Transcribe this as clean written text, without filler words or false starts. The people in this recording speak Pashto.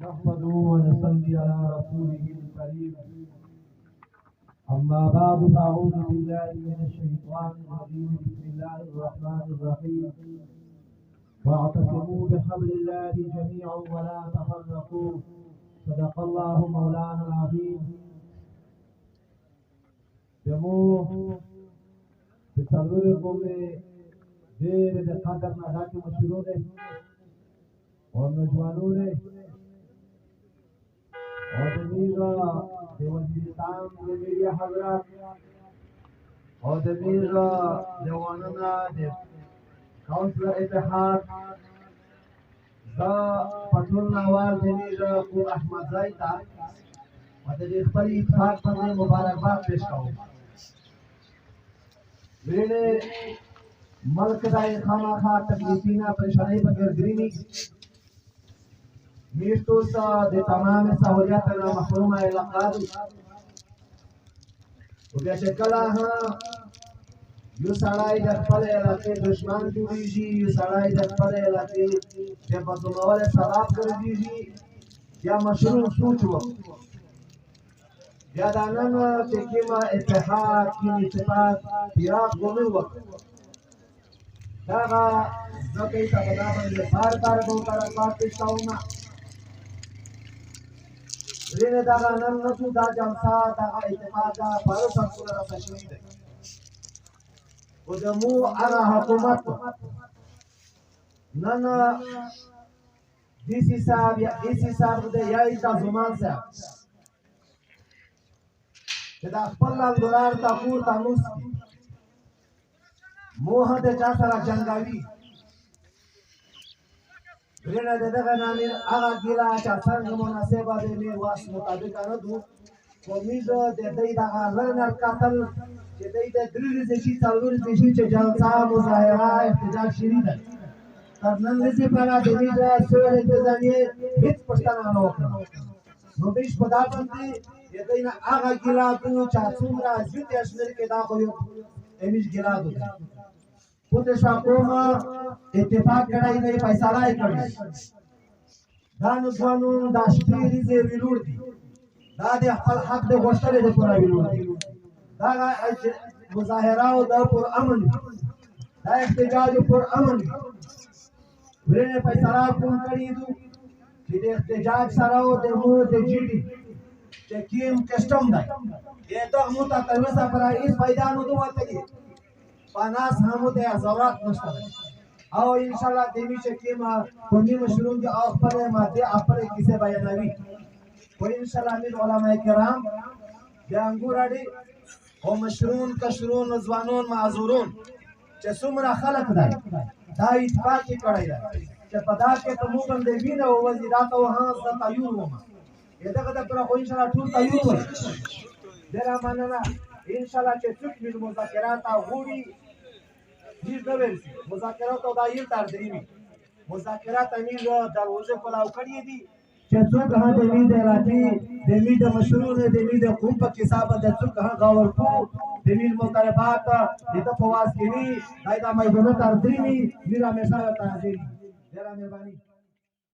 نحمده ونصلي على رسوله الكريم. أما بعد فأعوذ بالله من الشيطان الرجيم. بسم الله الرحمن الرحيم. واعتصموا بحبل الله جميعا ولا تفرقوا. صدق الله مولانا العظيم. دمو بتلوركم دیر د قدر ندا کی مشروع ہے اور نوجوانوں نے اور دمیرا دیوانستان دمیریا حضرات اور دمیرا دیواننا دے کونسلر اتحاد دا پټول نواز دمیرا کو احمد زایتا اور د خپل اتحاد باندې مبارکباد پیش کوم. میرے ملک دای خامخا تکلیفینا پریشانی بغیر گرینی میشتو سا د تمام سہولیاتنا محروم علاقہ او بیا چې کله یو سړی د خپل علاقې دشمن جوړیږي، یو سړی د خپل علاقې د بدلولو سبب ګرځي، یا مشروع سوچ وکړي بیا دا نن چې کومه اتحاد کوم اتفاق پیراق ګومل وکړي داغا زکی تا بدا بنده بار بو مبارکباد پیش کوم. رین داغا نن نسو دا جلسه داغا اتفاق دا پارو سرکول را تشریح ده و دمو اغا حکومت نن دیسی صاحب یا ایسی صاحب ده یا ایتا زمان صاحب که دا خپل دولار تا پور تا نوس موه د چا سره جنگاوي ورنه دغه نامې هغه ګیلا چې څنګه مناسبه د میر واس مطابق نه دو کومیز د دې د لرنر قاتل چې د دې درې شي څلور شي چې جلسه مظاهره احتجاج شری ده تر نن ورځې په اړه د دې سوال انتظامیه هیڅ پښتنه نه وکړه. نو بیش په دا باندې د دې هغه ګیلا چې څومره ځوت اشمیر کې دا خو یو امیش ګیلا ده خود شاکوما اتفاق کړای دی فیصله یې کړی دا نوځوانو دا شپېری زی ویلور دي دا د خپل حق د غوښتلې د پوره ویلور دي دا مظاهره او د پر امن دا احتجاج پر امن ورنه فیصله کوم کړی دي چې د احتجاج سره او د مو د جیډي چې کیم کسٹم دی دا مو ته تر اوسه پر هیڅ پیدا نه دوته پاناس همو ته ضرورت نشته او ان شاء الله دمی چې کیما کومي مشروع دي او خپل ماده خپل کیسه بیانوي او ان شاء الله من علماء کرام د انګور اړي او مشرون کشرون ځوانون معذورون چې څومره خلق دی دا اتفاق کړی دی چې په دا کې ته مو باندې وینه او وزیرات او هغه د تایور ومه دغه د پر خو ان شاء الله ټول تایور وي ډیر مننه ان شاء الله چې څوک مل مذاکرات او غوړي دې دورسي مذاکرات او دایره تر دی مذاکرات امیر دروازه کلاو کړی دي چې څوک هغه د مې د راځي د مې د مشروع د مې د قوم په حساب د څوک هغه غور کو د مې مطالبات د فواز کې وی دا مې غوړه تر دی میرا همیشه تر دی ډیر مهرباني.